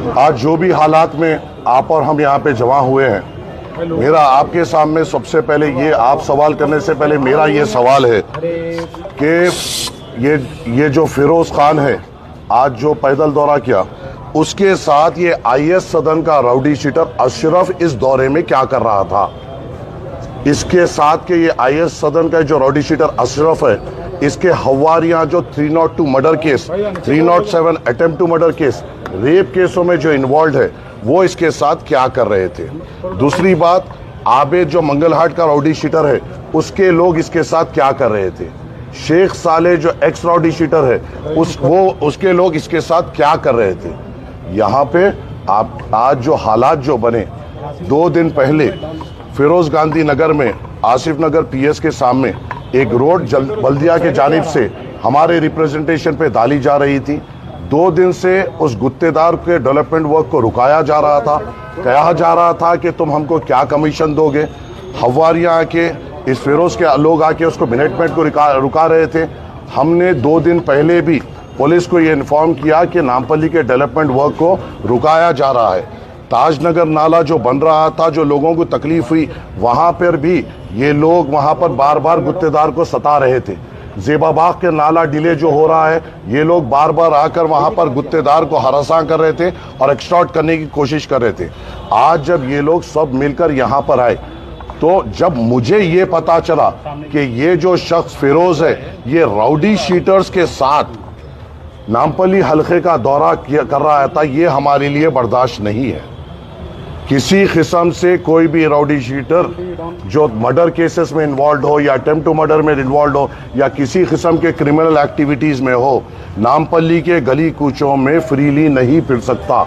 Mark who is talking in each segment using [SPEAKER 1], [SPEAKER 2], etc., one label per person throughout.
[SPEAKER 1] आज जो भी हालात में आप और हम यहाँ पे जमा हुए हैं, मेरा आपके सामने सबसे पहले ये, आप सवाल करने से पहले मेरा ये सवाल है कि ये जो फिरोज खान है, आज जो पैदल दौरा किया, उसके साथ ये आईएस सदन का राउडी शीटर अशरफ इस दौरे में क्या कर रहा था? इसके साथ के ये आईएस सदन का जो राउडी शीटर अशरफ है, इसके हवारियां जो 302 murder case, 307 attempt to murder case, rape केसों में जो इन्वॉल्व है, वो इसके साथ क्या कर रहे थे? दूसरी बात, आबेद जो मंगलहाट का राउडी शीटर है, उसके लोग इसके साथ क्या कर रहे थे? शेख साले जो एक्स राउडी शीटर है, उसके लोग इसके साथ क्या कर रहे थे? यहाँ पे आप आज जो हालात जो बने, 2 दिन पहले फिरोज गांधी नगर में आसिफ नगर पीएस के सामने एक रोड बल्दिया के जानिब से हमारे रिप्रेजेंटेशन पे डाली जा रही थी। 2 दिन से उस गुत्तेदार के डेवलपमेंट वर्क को रुकाया जा रहा था। कहा जा रहा था कि तुम हमको क्या कमीशन दोगे। हवारियाँ आके, इस फिरोज के लोग आके उसको मिनटमेंट को रुका रहे थे। हमने 2 दिन पहले भी पुलिस को ये इन्फॉर्म किया कि नामपल्ली के डेवलपमेंट वर्क को रुकाया जा रहा है। ताजनगर नाला जो बन रहा था, जो लोगों को तकलीफ हुई, वहाँ पर भी ये लोग वहाँ पर बार बार गुत्तेदार को सता रहे थे। जेबाबाग के नाला डिले जो हो रहा है, ये लोग बार बार आकर वहाँ पर गुत्तेदार को हरासा कर रहे थे और एक्सटॉर्ट करने की कोशिश कर रहे थे। आज जब ये लोग सब मिलकर यहाँ पर आए, तो जब मुझे ये पता चला कि ये जो शख्स फिरोज है, ये राउडी शीटर्स के साथ नामपल्ली हल्के का दौरा कर रहा था, ये हमारे लिए बर्दाश्त नहीं है। किसी किस्म से कोई भी राउडी शीटर जो मर्डर केसेस में इन्वॉल्व हो या अटेम्प्ट टू मर्डर में इन्वॉल्व हो या किसी किस्म के क्रिमिनल एक्टिविटीज़ में हो, नामपल्ली के गली कूचों में फ्रीली नहीं फिर सकता।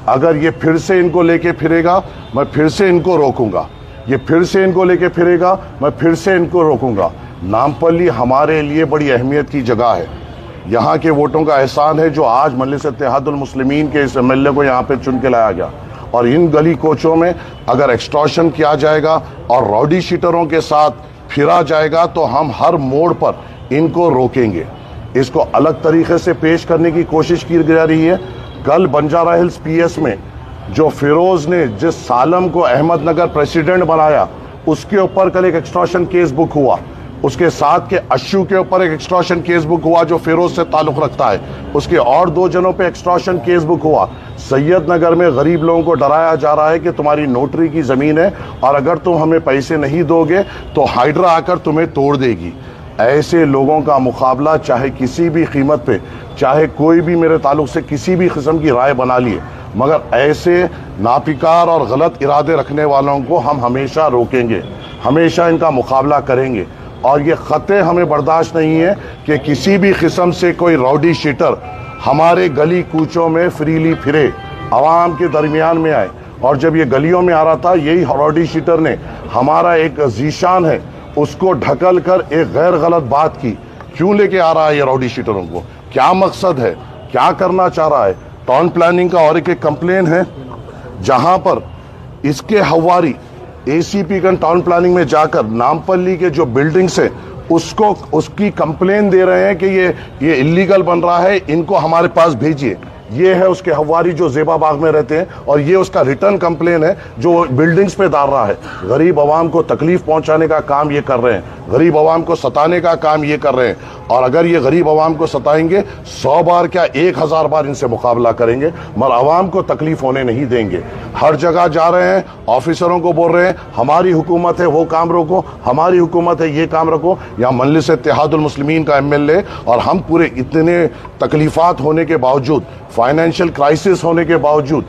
[SPEAKER 1] अगर ये फिर से इनको लेके फिरेगा, मैं फिर से इनको रोकूंगा। ये फिर से इनको लेके फिरेगा, मैं फिर से इनको रोकूंगा। नामपल्ली हमारे लिए बड़ी अहमियत की जगह है। यहाँ के वोटों का एहसान है जो आज मजलिस इत्तेहादुल मुस्लिमीन के इस एमएलए को यहाँ पे चुन के लाया गया। और इन गली कोचों में अगर एक्सटॉर्शन किया जाएगा और राउडी शीटरों के साथ फिरा जाएगा, तो हम हर मोड़ पर इनको रोकेंगे। इसको अलग तरीके से पेश करने की कोशिश की जा रही है। कल बंजारा हिल्स पीएस में जो फिरोज ने जिस सालम को अहमदनगर प्रेसिडेंट बनाया, उसके ऊपर कल एक एक्सटॉर्शन केस बुक हुआ। उसके साथ के अशु के ऊपर एक एक्सटॉर्शन केस बुक हुआ जो फिरोज से ताल्लुक़ रखता है। उसके और 2 जनों पे एक्सटॉर्शन केस बुक हुआ। सैयद नगर में गरीब लोगों को डराया जा रहा है कि तुम्हारी नोटरी की ज़मीन है और अगर तुम हमें पैसे नहीं दोगे तो हाइड्रा आकर तुम्हें तोड़ देगी। ऐसे लोगों का मुकाबला चाहे किसी भी कीमत पे, चाहे कोई भी मेरे ताल्लुक़ से किसी भी किस्म की राय बना लिए, मगर ऐसे नापिकार और गलत इरादे रखने वालों को हम हमेशा रोकेंगे, हमेशा इनका मुकाबला करेंगे। और ये ख़तरे हमें बर्दाश्त नहीं है कि किसी भी किस्म से कोई राउडी शीटर हमारे गली कूचों में फ्रीली फिरे, आवाम के दरमियान में आए। और जब ये गलियों में आ रहा था, यही राउडी शीटर ने हमारा एक जीशान है उसको ढकल कर एक गैर गलत बात की। क्यों लेके आ रहा है ये राउडी शीटरों को? क्या मकसद है? क्या करना चाह रहा है? टाउन प्लानिंग का और एक कंप्लेन है जहां पर इसके हवारी एसीपी का टाउन प्लानिंग में जाकर नामपल्ली के जो बिल्डिंग्स है उसकी कंप्लेन दे रहे हैं कि ये इलीगल बन रहा है, इनको हमारे पास भेजिए। ये है उसके हवारी जो जेबाबाग में रहते हैं और ये उसका रिटर्न कंप्लेन है जो बिल्डिंग्स पे डाल रहा है। गरीब आवाम को तकलीफ पहुंचाने का काम ये कर रहे हैं, गरीब आवाम को सताने का काम ये कर रहे हैं। और अगर ये गरीब आवाम को सताएंगे, 100 बार क्या 1000 बार इनसे मुकाबला करेंगे, मगर आवाम को तकलीफ होने नहीं देंगे। हर जगह जा रहे हैं, ऑफिसरों को बोल रहे हैं हमारी हुकूमत है वो काम रोको, हमारी हुकूमत है ये काम रखो। यहाँ मजलिस इत्तेहादुल मुस्लिमीन का एमएलए और हम पूरे इतने तकलीफात होने के बावजूद, फाइनेंशियल क्राइसिस होने के बावजूद,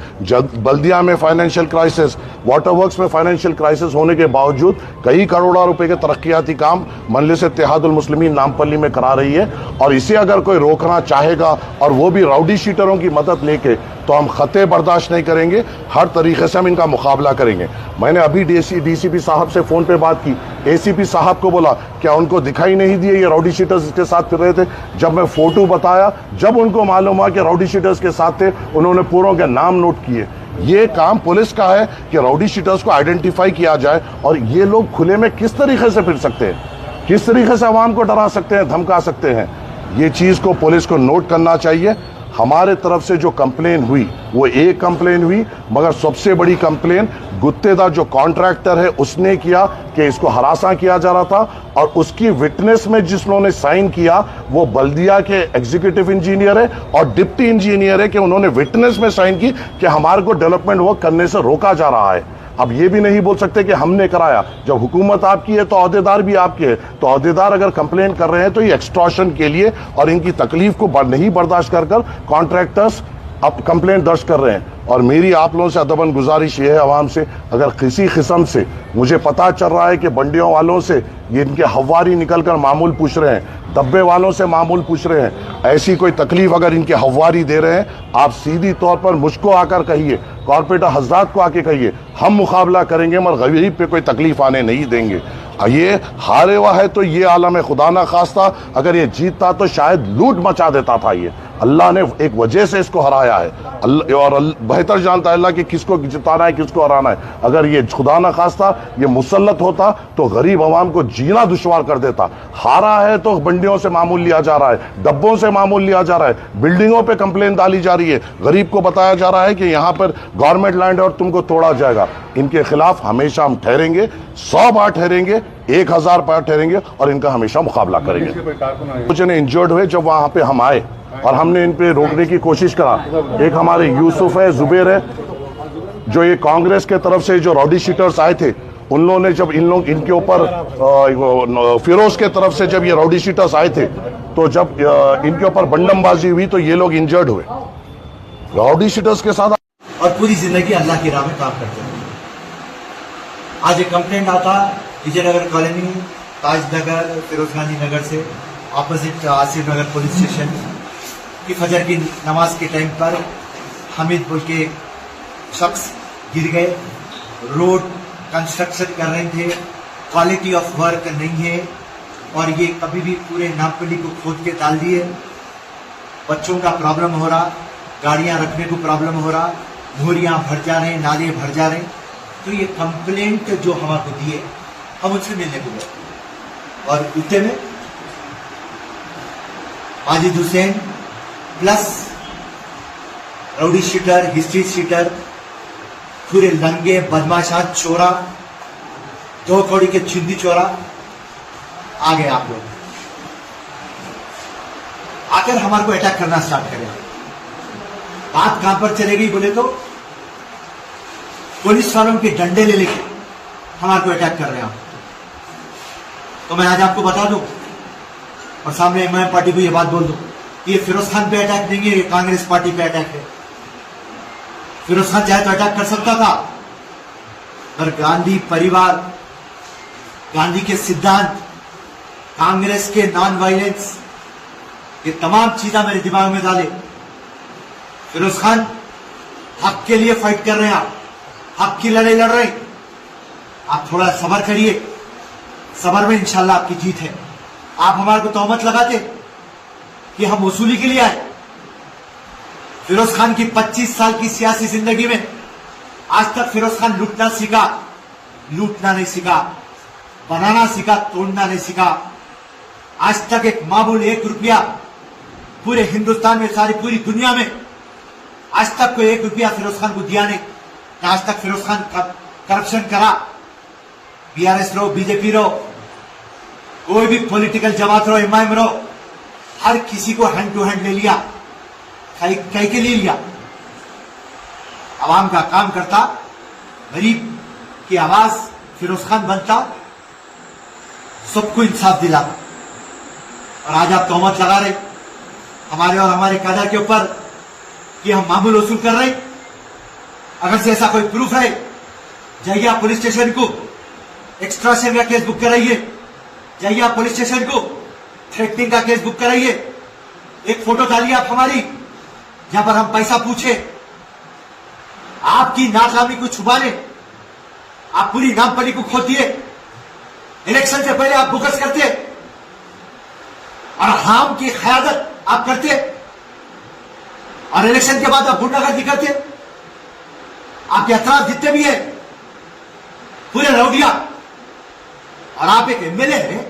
[SPEAKER 1] बल्दिया में फाइनेंशियल क्राइसिस, वाटर वर्क्स में फाइनेंशियल क्राइसिस होने के बावजूद कई करोड़ों रुपए के तरक्याती काम मजलिस इत्तेहादुल मुस्लिमीन नामपल्ली में करा रही है। और इसे अगर कोई रोकना चाहेगा और वो भी राउडी शीटरों की मदद लेके, तो हम खते बर्दाश्त नहीं करेंगे। हर तरीके से हम इनका मुकाबला करेंगे। मैंने अभी डीसीपी साहब से फ़ोन पे बात की, एसीपी साहब को बोला क्या उनको दिखाई नहीं दिए ये राउडी शीटर्स इसके साथ फिर रहे थे? जब मैं फ़ोटो बताया, जब उनको मालूम हुआ कि राउडी शीटर्स के साथ थे, उन्होंने पूरों के नाम नोट किए। ये काम पुलिस का है कि राउडी शीटर्स को आइडेंटिफाई किया जाए और ये लोग खुले में किस तरीके से फिर सकते हैं, किस तरीके से आवाम को डरा सकते हैं, धमका सकते हैं। ये चीज़ को पुलिस को नोट करना चाहिए। हमारे तरफ से जो कंप्लेन हुई वो एक कंप्लेन हुई, मगर सबसे बड़ी कंप्लेन गुत्तेदार जो कॉन्ट्रैक्टर है उसने किया कि इसको हरासा किया जा रहा था, और उसकी विटनेस में जिन्होंने साइन किया वो बल्दिया के एग्जीक्यूटिव इंजीनियर है और डिप्टी इंजीनियर है, कि उन्होंने विटनेस में साइन की कि हमारे को डेवलपमेंट वर्क करने से रोका जा रहा है। अब ये भी नहीं बोल सकते कि हमने कराया, जब हुकूमत आपकी है तो अहदेदार भी आपके हैं, तो अहदेदार अगर कंप्लेन कर रहे हैं तो ये एक्सटॉर्शन के लिए और इनकी तकलीफ को नहीं बर्दाश्त कर कॉन्ट्रैक्टर्स अब कंप्लेंट दर्ज कर रहे हैं। और मेरी आप लोगों से अदबन गुजारिश ये है आवाम से, अगर किसी किस्म से मुझे पता चल रहा है कि बंडियों वालों से ये इनके हवारी निकल कर मामूल पूछ रहे हैं, डब्बे वालों से मामूल पूछ रहे हैं, ऐसी कोई तकलीफ अगर इनके हवारी दे रहे हैं, आप सीधी तौर पर मुझको आकर कहिए, कॉर्पोरेटर हजरात को आके कहिए, हम मुकाबला करेंगे मगर गरीब पे कोई तकलीफ आने नहीं देंगे। ये हारे हुआ है तो ये आलम है, खुदा ना खास्ता अगर ये जीतता तो शायद लूट मचा देता था। ये अल्लाह ने एक वजह से इसको हराया है, और बेहतर जानता है अल्लाह कि किसको जिताना है किसको हराना है। अगर ये खुदा ना खास्ता ये मुसल्लत होता तो गरीब आवाम को जीना दुश्वार कर देता। हारा है तो बंडियों से मामूल लिया जा रहा है, डब्बों से मामूल लिया जा रहा है, बिल्डिंगों पे कंप्लेन डाली जा रही है, गरीब को बताया जा रहा है कि यहाँ पर गवर्नमेंट लैंड है और तुमको तोड़ा जाएगा। इनके खिलाफ हमेशा हम ठहरेंगे, 100 बार ठहरेंगे, 1000 बार ठहरेंगे और इनका हमेशा मुकाबला करेंगे। कुछ ने इंजर्ड हुए जब वहां पे हम आए और हमने इन पे रोकने की कोशिश करा। एक हमारे यूसुफ है, जुबेर है, जो ये कांग्रेस के तरफ से जो रॉडी शीटर्स आए थे, उन लोगों ने जब इनके ऊपर फिरोज के तरफ से जब ये रॉडी शीटर्स आए थे तो जब इनके ऊपर बंडमबाजी हुई तो ये लोग इंजर्ड हुए रॉडी शीटर्स के साथ।
[SPEAKER 2] और पूरी जिंदगी अल्लाह की राह में काम करते हैं। आज एक कंप्लेंट आता विजयनगर कॉलोनी, ताजनगर, फिरोज गांधी नगर से ऑपोजिट आसिफ नगर पुलिस स्टेशन की फजर की नमाज के टाइम पर हामिद बोल के शख्स गिर गए। रोड कंस्ट्रक्शन कर रहे थे, क्वालिटी ऑफ वर्क नहीं है और ये कभी भी पूरे नामपल्ली को खोद के डाल दिए। बच्चों का प्रॉब्लम हो रहा, गाड़ियां रखने को प्रॉब्लम हो रहा, मोरियां भर जा रहे, नाले भर जा रहे। तो ये कंप्लेंट जो हमको दिए, हम उनसे मिलने को गए और उतने में Majid Hussain plus rowdy sheeter, history sheeter, पूरे लंगे बदमाशान चोरा, 2 कौड़ी के छिंदी चोरा आ गए। आप लोग आकर हमारे को अटैक करना स्टार्ट करें। बात कहां पर चले गई बोले तो पुलिस वालों के डंडे ले लेके हमारे को अटैक कर रहे हैं। तो मैं आज आपको बता दूं और सामने एमआईएम पार्टी को ये बात बोल दूं कि ये फिरोज खान पे अटैक नहीं है, ये कांग्रेस पार्टी पे अटैक है। फिरोज खान चाहे तो अटैक कर सकता था, पर गांधी परिवार, गांधी के सिद्धांत, कांग्रेस के नॉन वायलेंस, ये तमाम चीजें मेरे दिमाग में डाले। फिरोज खान हक के लिए फाइट कर रहे हैं, आप हक की लड़ाई लड़ रहे हैं। आप थोड़ा सब्र करिए, सब्र में इंशाल्लाह आपकी जीत है। आप हमारे को तोहमत लगाते कि हम वसूली के लिए आए। फिरोज खान की 25 साल की सियासी जिंदगी में आज तक फिरोज खान लूटना सीखा, लूटना नहीं सीखा, बनाना सीखा, तोड़ना नहीं सीखा। आज तक एक मामूल 1 रुपया पूरे हिंदुस्तान में, सारी पूरी दुनिया में आज तक कोई 1 रुपया फिरोज खान को दिया नहीं। आज तक फिरोज खान करप्शन करा, बीआरएस रहो, बीजेपी रहो, कोई भी पॉलिटिकल जमात रहो, एमआईएम रहो, हर किसी को हैंड टू हैंड ले लिया, कई के लिए लिया। आवाम का काम करता, गरीब की आवाज फिरोज खान बनता, सबको इंसाफ दिलाता। और आज आप तोहमत लगा रहे हमारे और हमारे कायदा के ऊपर कि हम मामूल वसूल कर रहे। अगर से ऐसा कोई प्रूफ है, जाइए आप पुलिस स्टेशन को एक्सट्रैक्शन का केस बुक कराइए, जाइए आप पुलिस स्टेशन को थ्रेटनिंग का केस बुक कराइए। एक फोटो डालिए आप हमारी, जहां पर हम पैसा पूछे, आपकी नाकामी को छुपाने आप पूरी नामपल्ली को खोद दिए। इलेक्शन से पहले आप बुकस करते और हाम की क़यादत आप करते, और इलेक्शन के बाद आप गुंडागर्दी करते। आपके अतराफ जितने भी है पूरे रौडिया, और आप एक एमएलए है।